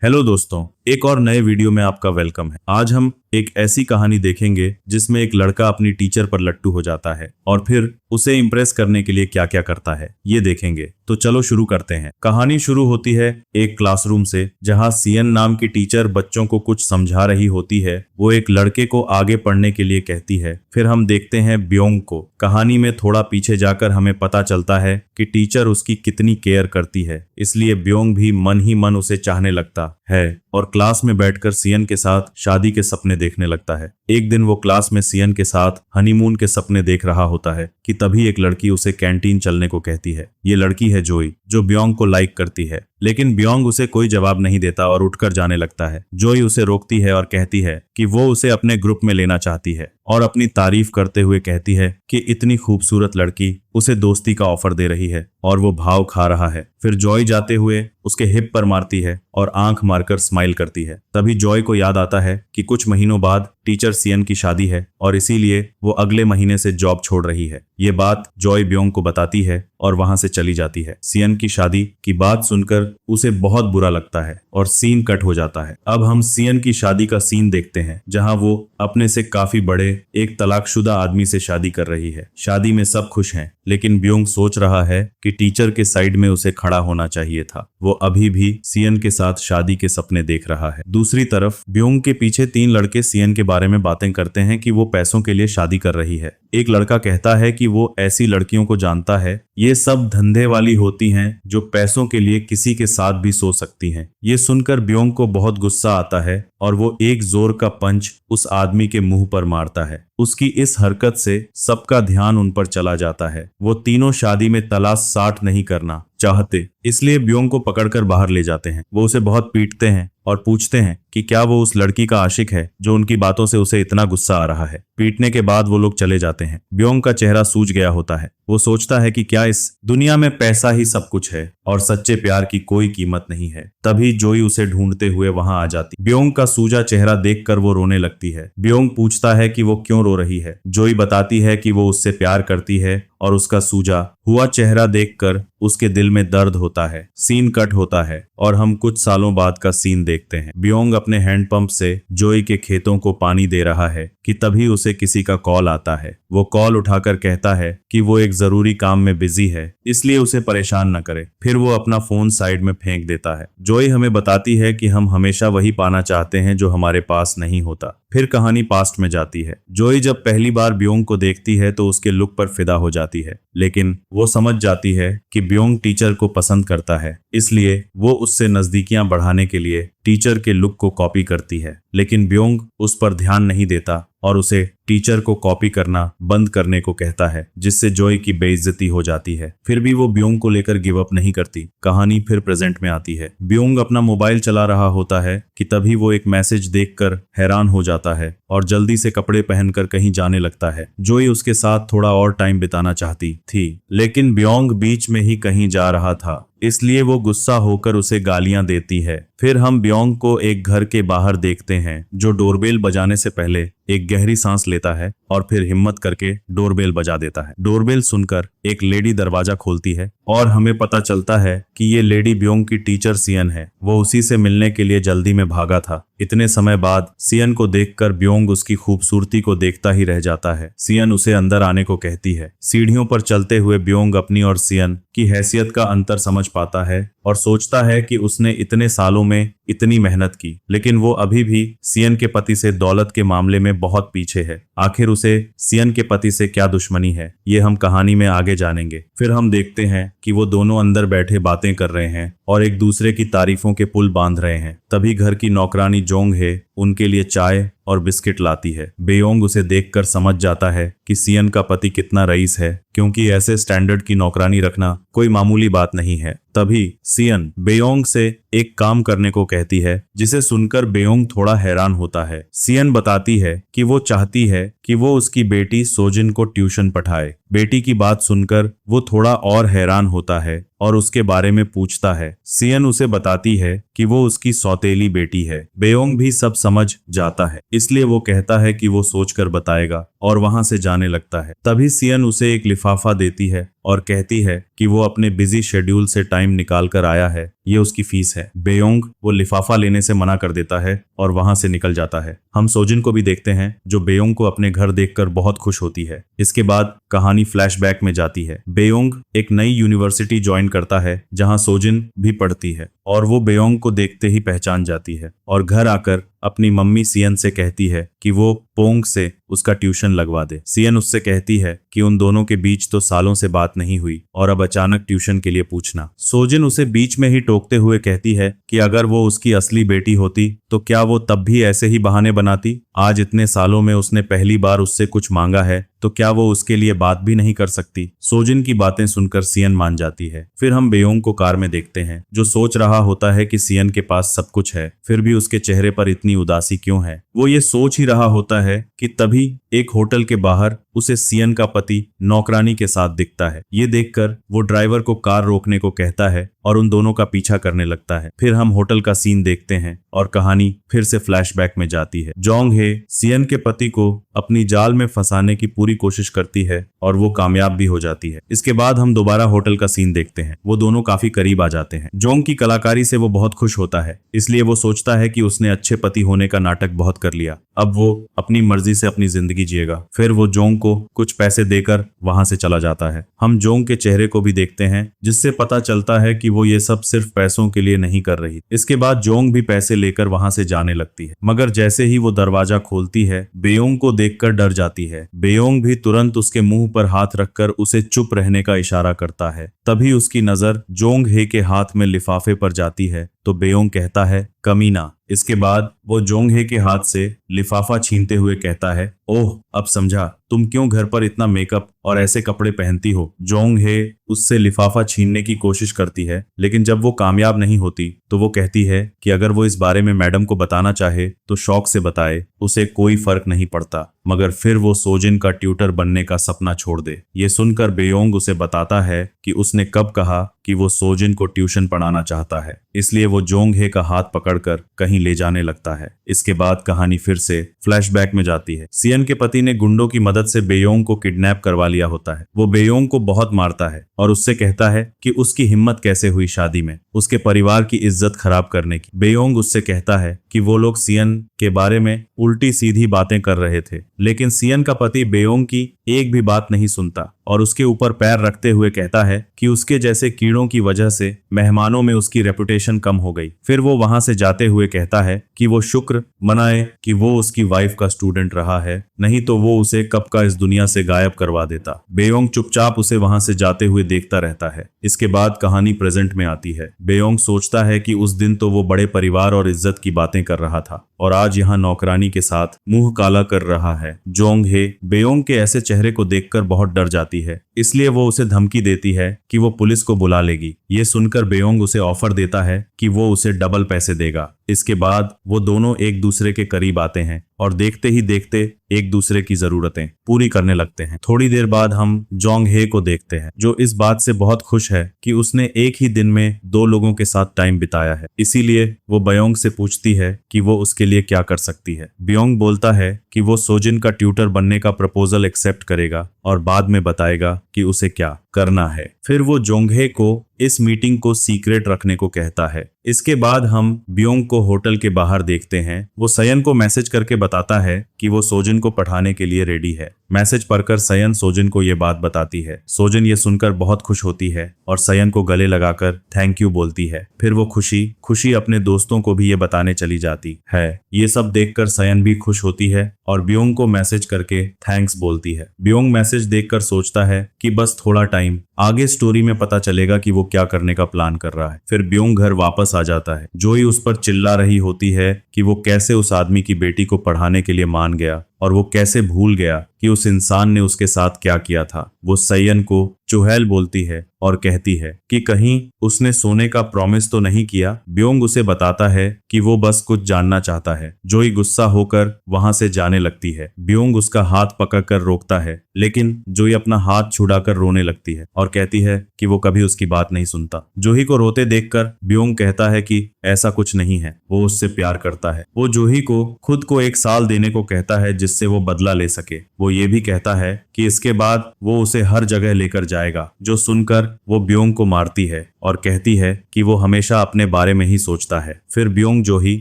Hello दोस्तों, एक और नए वीडियो में आपका वेलकम है। आज हम एक ऐसी कहानी देखेंगे जिसमें एक लड़का अपनी टीचर पर लट्टू हो जाता है और फिर उसे इम्प्रेस करने के लिए क्या क्या करता है ये देखेंगे। तो चलो शुरू करते हैं। कहानी शुरू होती है एक क्लासरूम से, जहां सियन नाम की टीचर बच्चों को कुछ समझा रही होती है। वो एक लड़के को आगे पढ़ने के लिए कहती है। फिर हम देखते हैं ब्योंग को। कहानी में थोड़ा पीछे जाकर हमें पता चलता है कि टीचर उसकी कितनी केयर करती है, इसलिए ब्योंग भी मन ही मन उसे चाहने लगता है और क्लास में बैठकर सियन के साथ शादी के सपने देखने लगता है। एक दिन वो क्लास में सियन के साथ हनीमून के सपने देख रहा होता है कि तभी एक लड़की उसे कैंटीन चलने को कहती है। ये लड़की है जोई, जो ब्योंग को लाइक करती है, लेकिन ब्योंग उसे कोई जवाब नहीं देता और उठकर जाने लगता है। जोई उसे रोकती है और कहती है कि वो उसे अपने ग्रुप में लेना चाहती है और अपनी तारीफ करते हुए कहती है कि इतनी खूबसूरत लड़की उसे दोस्ती का ऑफर दे रही है और वो भाव खा रहा है। फिर जॉय जाते हुए उसके हिप पर मारती है और आंख मारकर स्माइल करती है। तभी जॉय को याद आता है कि कुछ महीनों बाद टीचर सियन की शादी है और इसीलिए वो अगले महीने से जॉब छोड़ रही है। ये बात जॉय ब्योंग को बताती है और वहां से चली जाती है। सियन की शादी की बात सुनकर उसे बहुत बुरा लगता है और सीन कट हो जाता है। अब हम सियन की शादी का सीन देखते हैं, जहां वो अपने से काफी बड़े एक तलाकशुदा आदमी से शादी कर रही है। शादी में सब खुश हैं, लेकिन ब्योंग सोच रहा है कि टीचर के साइड में उसे खड़ा होना चाहिए था। वो अभी भी सियन के साथ शादी के सपने देख रहा है। दूसरी तरफ ब्योंग के पीछे 3 लड़के सियन के बारे में बातें करते हैं कि वो पैसों के लिए शादी कर रही है। एक लड़का कहता है कि वो ऐसी लड़कियों को जानता है, ये सब धंधे वाली होती हैं जो पैसों के लिए किसी के साथ भी सो सकती हैं। ये सुनकर ब्योंग को बहुत गुस्सा आता है और वो एक जोर का पंच उस आदमी के मुंह पर मारता है। उसकी इस हरकत से सबका ध्यान उन पर चला जाता है। वो तीनों शादी में तलाश साठ नहीं करना चाहते, इसलिए ब्योंग को पकड़कर बाहर ले जाते हैं। वो उसे बहुत पीटते हैं और पूछते हैं कि क्या वो उस लड़की का आशिक है जो उनकी बातों से उसे इतना गुस्सा आ रहा है। पीटने के बाद वो लोग चले जाते हैं। ब्योंग का चेहरा सूज गया होता है। वो सोचता है कि क्या इस दुनिया में पैसा ही सब कुछ है और सच्चे प्यार की कोई कीमत नहीं है। तभी जोई उसे ढूंढते हुए वहां आ जाती। ब्योंग का सूजा चेहरा देखकर वो रोने लगती है। ब्योंग पूछता है कि वो क्यों रो रही है। जोई बताती है कि वो उससे प्यार करती है और उसका सूजा हुआ चेहरा देखकर उसके दिल में दर्द होता है। सीन कट होता है और हम कुछ सालों बाद का सीन देखते हैं। ब्योंग अपने हैंडपंप से जोई के खेतों को पानी दे रहा है कि तभी उसे किसी का कॉल आता है। वो कॉल उठाकर कहता है कि वो एक जरूरी काम में बिजी है, इसलिए उसे परेशान न करे। फिर वो अपना फोन साइड में फेंक देता है। जोई हमें बताती है कि हम हमेशा वही पाना चाहते हैं जो हमारे पास नहीं होता। फिर कहानी पास्ट में जाती है। जोई जब पहली बार ब्योंग को देखती है तो उसके लुक पर फिदा हो जाती है, लेकिन वो समझ जाती है कि ब्योंग टीचर को पसंद करता है, इसलिए वो उससे नजदीकियां बढ़ाने के लिए टीचर के लुक को कॉपी करती है। लेकिन ब्योंग उस पर ध्यान नहीं देता और उसे टीचर को कॉपी करना बंद करने को कहता है, जिससे जोई की बेइज्जती हो जाती है। फिर भी वो ब्योंग को लेकर गिव अप नहीं करती। कहानी फिर प्रेजेंट में आती है। ब्योंग अपना मोबाइल चला रहा होता है कि तभी वो एक मैसेज देखकर हैरान हो जाता है और जल्दी से कपड़े पहनकर कहीं जाने लगता है। जोई उसके साथ थोड़ा और टाइम बिताना चाहती थी, लेकिन ब्योंग बीच में ही कहीं जा रहा था, इसलिए वो गुस्सा होकर उसे गालियां देती है। फिर हम ब्योंग को एक घर के बाहर देखते हैं, जो डोरबेल बजाने से पहले एक गहरी सांस लेता है और फिर हिम्मत करके डोरबेल बजा देता है। डोरबेल सुनकर एक लेडी दरवाजा खोलती है और हमें पता चलता है कि ये लेडी ब्योंग की टीचर सियन है। वो उसी से मिलने के लिए जल्दी में भागा था। इतने समय बाद सियन को देखकर ब्योंग उसकी खूबसूरती को देखता ही रह जाता है। सियन उसे अंदर आने को कहती है। सीढ़ियों पर चलते हुए ब्योंग अपनी और सियन की हैसियत का अंतर समझ पाता है और सोचता है कि उसने इतने सालों में इतनी मेहनत की, लेकिन वो अभी भी सियन के पति से दौलत के मामले में बहुत पीछे है। आखिर उसे सियन के पति से क्या दुश्मनी है, ये हम कहानी में आगे जानेंगे। फिर हम देखते हैं कि वो दोनों अंदर बैठे बातें कर रहे हैं और एक दूसरे की तारीफों के पुल बांध रहे हैं। तभी घर की नौकरानी जोंग है उनके लिए चाय और बिस्किट लाती है। बेयोंग उसे देखकर समझ जाता है कि सियन का पति कितना रईस है, क्योंकि ऐसे स्टैंडर्ड की नौकरानी रखना कोई मामूली बात नहीं है। तभी सियन बेयोंग से एक काम करने को कहती है, जिसे सुनकर बेयोंग थोड़ा हैरान होता है। सियन बताती है कि वो चाहती है कि वो उसकी बेटी सोजिन को ट्यूशन पढ़ाए। बेटी की बात सुनकर वो थोड़ा और हैरान होता है और उसके बारे में पूछता है। सियन उसे बताती है कि वो उसकी सौतेली बेटी है। बेयोंग भी सब समझ जाता है, इसलिए वो कहता है कि वो सोचकर बताएगा और वहां से जाने लगता है। तभी सियन उसे एक लिफाफा देती है और कहती है कि वो अपने बिजी शेड्यूल से टाइम निकाल कर आया है, ये उसकी फीस है। बेयोंग वो लिफाफा लेने से मना कर देता है और वहां से निकल जाता है। हम सोजिन को भी देखते हैं जो बेयोंग को अपने घर देखकर बहुत खुश होती है। इसके बाद कहानी फ्लैशबैक में जाती है। बेयोंग एक नई यूनिवर्सिटी ज्वाइन करता है जहां सोजिन भी पढ़ती है और वो बेयोंग को देखते ही पहचान जाती है और घर आकर अपनी मम्मी सियन से कहती है कि वो पोंग से उसका ट्यूशन लगवा दे। सियन उससे कहती है कि उन दोनों के बीच तो सालों से बात नहीं हुई और अब अचानक ट्यूशन के लिए पूछना। सोजिन उसे बीच में ही टोकते हुए कहती है कि अगर वो उसकी असली बेटी होती तो क्या वो तब भी ऐसे ही बहाने बनाती। आज इतने सालों में उसने पहली बार उससे कुछ मांगा है तो क्या वो उसके लिए बात भी नहीं कर सकती। सोजिन की बातें सुनकर सियन मान जाती है। फिर हम बेयोंग को कार में देखते हैं जो सोच रहा होता है कि सियन के पास सब कुछ है, फिर भी उसके चेहरे पर इतनी उदासी क्यों है। वो ये सोच ही रहा होता है कि तभी एक होटल के बाहर उसे सियन का पति नौकरानी के साथ दिखता है। ये देखकर वो ड्राइवर को कार रोकने को कहता है और उन दोनों का पीछा करने लगता है। फिर हम होटल का सीन देखते हैं और कहानी फिर से फ्लैशबैक में जाती है। जोंग हे सियन के पति को अपनी जाल में फंसाने की पूरी कोशिश करती है और वो कामयाब भी हो जाती है। इसके बाद हम दोबारा होटल का सीन देखते हैं। वो दोनों काफी करीब आ जाते हैं। जोंग की कलाकारी से वो बहुत खुश होता है, इसलिए वो सोचता है कि उसने अच्छे पति होने का नाटक बहुत कर लिया, अब वो अपनी मर्जी से अपनी जिंदगी जिएगा। फिर वो जोंग को कुछ पैसे देकर वहां से चला जाता है। हम जोंग के चेहरे को भी देखते हैं जिससे पता चलता है कि वो ये सब सिर्फ पैसों के लिए नहीं कर रही। इसके बाद जोंग भी पैसे लेकर वहां से जाने लगती है, मगर जैसे ही वो दरवाजा खोलती है बेयोंग को देखकर डर जाती है। बेयोंग भी तुरंत उसके मुंह पर हाथ रखकर उसे चुप रहने का इशारा करता है। तभी उसकी नजर जोंग हे के हाथ में लिफाफे पर जाती है तो बेयोंग कहता है कमीना। इसके बाद वो जोंग हे के हाथ से लिफाफा छीनते हुए कहता है, ओह अब समझा, तुम क्यों घर पर इतना मेकअप और ऐसे कपड़े पहनती हो। जोंग हे उससे लिफाफा छीनने की कोशिश करती है, लेकिन जब वो कामयाब नहीं होती तो वो कहती है कि अगर वो इस बारे में मैडम को बताना चाहे तो शौक से बताए, उसे कोई फर्क नहीं पड़ता। मगर फिर वो सोजिन का ट्यूटर बनने का सपना छोड़ दे। ये सुनकर बेयोंग उसे बताता है कि उसने कब कहा कि वो सोजिन को ट्यूशन पढ़ाना चाहता है, इसलिए वो जोंग हे का हाथ पकड़कर कहीं ले जाने लगता है। इसके बाद कहानी फिर से फ्लैशबैक में जाती है। सियन के पति ने गुंडों की मदद से बेयोंग को किडनैप करवा लिया होता है। वो बेयोंग को बहुत मारता है और उससे कहता है कि उसकी हिम्मत कैसे हुई शादी में उसके परिवार की इज्जत खराब करने की। बेयोंग उससे कहता है कि वो लोग सियन के बारे में उल्टी सीधी बातें कर रहे थे, लेकिन सियन का पति बेयोंग की एक भी बात नहीं सुनता और उसके ऊपर पैर रखते हुए कहता है कि उसके जैसे कीड़ों की वजह से मेहमानों में उसकी रेपुटेशन कम हो गई। फिर वो वहां से जाते हुए कहता है कि वो शुक्र मनाए कि वो उसकी वाइफ का स्टूडेंट रहा है, नहीं तो वो उसे कब का इस दुनिया से गायब करवा देता। बेयोंग चुपचाप उसे वहां से जाते हुए देखता रहता है। इसके बाद कहानी प्रेजेंट में आती है। बेयोंग सोचता है कि उस दिन तो वो बड़े परिवार और इज्जत की बातें कर रहा था और आज यहाँ नौकरानी के साथ मुंह काला कर रहा है। जोंग हे बेयोंग के ऐसे चेहरे को देखकर बहुत डर जाती है, इसलिए वो उसे धमकी देती है कि वो पुलिस को बुला लेगी। ये सुनकर बेयोंग उसे ऑफर देता है कि वो उसे डबल पैसे देगा। इसके बाद वो दोनों एक दूसरे के करीब आते हैं और देखते ही देखते एक दूसरे की जरूरतें पूरी करने लगते हैं। थोड़ी देर बाद हम जोंग हे को देखते हैं जो इस बात से बहुत खुश है कि उसने एक ही दिन में 2 लोगों के साथ टाइम बिताया है। इसीलिए वो बेयोंग से पूछती है कि वो उसके लिए क्या कर सकती है। बेयोंग बोलता है कि वो सोजिन का ट्यूटर बनने का प्रपोजल एक्सेप्ट करेगा और बाद में बताएगा कि उसे क्या करना है। फिर वो जोंगहे को इस मीटिंग को सीक्रेट रखने को कहता है। इसके बाद हम बेयोंग को होटल के बाहर देखते हैं। वो सयन को मैसेज करके बताता है कि वो सोजिन को पढ़ाने के लिए रेडी है। मैसेज पढ़कर सयन सोजिन को ये बात बताती है। सोजिन ये सुनकर बहुत खुश होती है और सयन को गले लगाकर थैंक यू बोलती है। फिर वो खुशी अपने दोस्तों को भी ये बताने चली जाती है। ये सब देखकर सयन भी खुश होती है और बेयोंग को मैसेज करके थैंक्स बोलती है। बेयोंग मैसेज देखकर सोचता है कि बस थोड़ा टाइम, आगे स्टोरी में पता चलेगा कि वो क्या करने का प्लान कर रहा है। फिर बेयोंग घर वापस आ जाता है। जोई उस पर चिल्ला रही होती है कि वो कैसे उस आदमी की बेटी को पढ़ाने के लिए मान गया और वो कैसे भूल गया कि उस इंसान ने उसके साथ क्या किया था। वो सयन को चुड़ैल बोलती है और कहती है कि कहीं उसने सोने का प्रॉमिस तो नहीं किया। बेयोंग उसे बताता है कि वो बस कुछ जानना चाहता है। जोई गुस्सा होकर वहां से जाने लगती है। बेयोंग उसका हाथ पकड़कर रोकता है, लेकिन जोई अपना हाथ छुड़ाकर रोने लगती है और कहती है कि वो कभी उसकी बात नहीं सुनता। जोई को रोते देखकर बेयोंग कहता है कि ऐसा कुछ नहीं है, वो उससे प्यार करता है। वो जूही को खुद को 1 साल देने को कहता है जिससे वो बदला ले सके। वो ये भी कहता है कि इसके बाद वो उसे हर जगह लेकर जाएगा। जो सुनकर वो ब्योंग को मारती है और कहती है कि वो हमेशा अपने बारे में ही सोचता है। फिर ब्योंग जूही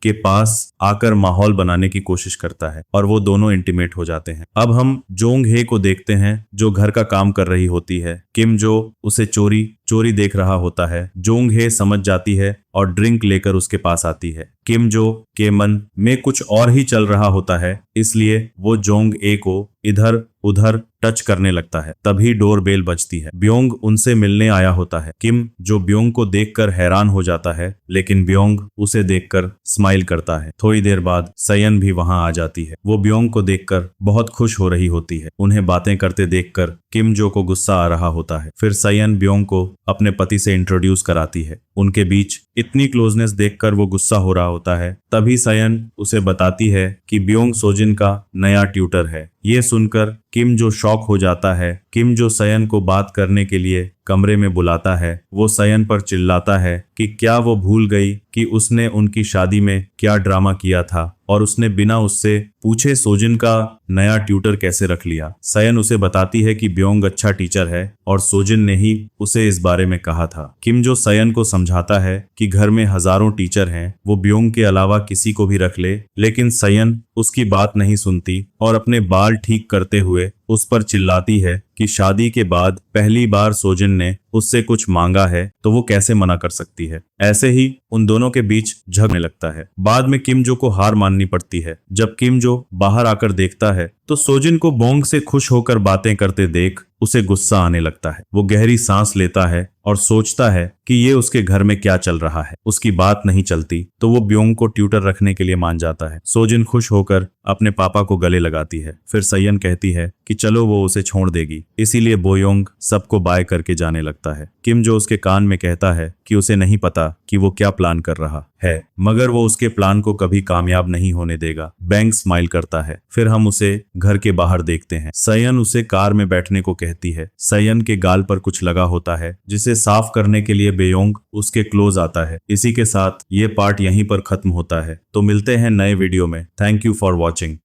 के पास आकर माहौल बनाने की कोशिश करता है और वो दोनों इंटीमेट हो जाते हैं। अब हम जोंग हे को देखते हैं जो घर का काम कर रही होती है। किम जो उसे चोरी चोरी देख रहा होता है। जोंग हे समझ जाती है और ड्रिंक लेकर उसके पास आती है। किम जो के मन में कुछ और ही चल रहा होता है, इसलिए वो जोंग ए को इधर उधर टच करने लगता है। तभी डोरबेल बजती है। ब्योंग उनसे मिलने आया होता है। किम जो ब्योंग को देखकर हैरान हो जाता है, लेकिन ब्योंग उसे देखकर स्माइल करता है। थोड़ी देर बाद सयन भी वहां आ जाती है। वो ब्योंग को देखकर बहुत खुश हो रही होती है। उन्हें बातें करते देखकर किम जो को गुस्सा आ रहा होता है। फिर सयन ब्योंग को अपने पति से इंट्रोड्यूस कराती है। उनके बीच इतनी क्लोजनेस देखकर वो गुस्सा हो रहा होता है। तभी सयन उसे बताती है कि ब्योंग सोजिन का नया ट्यूटर है। ये सुनकर किम जो शॉक हो जाता है। किम जो सयन को बात करने के लिए कमरे में बुलाता है। वो सयन पर चिल्लाता है कि क्या वो भूल गई कि उसने उनकी शादी में क्या ड्रामा किया था और उसने बिना उससे पूछे सोजिन का नया ट्यूटर कैसे रख लिया। सयन उसे बताती है कि ब्योंग अच्छा टीचर है और सोजिन ने ही उसे इस बारे में कहा था। किम जो सयन को समझाता है कि घर में हजारों टीचर हैं, वो ब्योंग के अलावा किसी को भी रख ले, लेकिन सयन उसकी बात नहीं सुनती और अपने बाल ठीक करते हुए उस पर चिल्लाती है कि शादी के बाद पहली बार सोजिन ने उससे कुछ मांगा है तो वो कैसे मना कर सकती है। ऐसे ही उन दोनों के बीच झगड़ने लगता है। बाद में किम जो को हार माननी पड़ती है। जब किम जो बाहर आकर देखता है तो सोजिन को बोंग से खुश होकर बातें करते देख उसे गुस्सा आने लगता है। वो गहरी सांस लेता है और सोचता है कि ये उसके घर में क्या चल रहा है। उसकी बात नहीं चलती तो वो ब्योंग को ट्यूटर रखने के लिए मान जाता है। सोजिन खुश होकर अपने पापा को गले लगाती है। फिर सयन कहती है कि चलो वो उसे छोड़ देगी, इसीलिए बोयोंग सबको बाय करके जाने लगता है। किम जो उसके कान में कहता है कि उसे नहीं पता कि वो क्या प्लान कर रहा है, मगर वो उसके प्लान को कभी कामयाब नहीं होने देगा। बैंक स्माइल करता है। फिर हम उसे घर के बाहर देखते हैं। सयन उसे कार में बैठने को कहती है। सयन के गाल पर कुछ लगा होता है जिसे साफ करने के लिए बेयोंग उसके क्लोज आता है। इसी के साथ ये पार्ट यहीं पर खत्म होता है। तो मिलते हैं नए वीडियो में। Thank you for watching.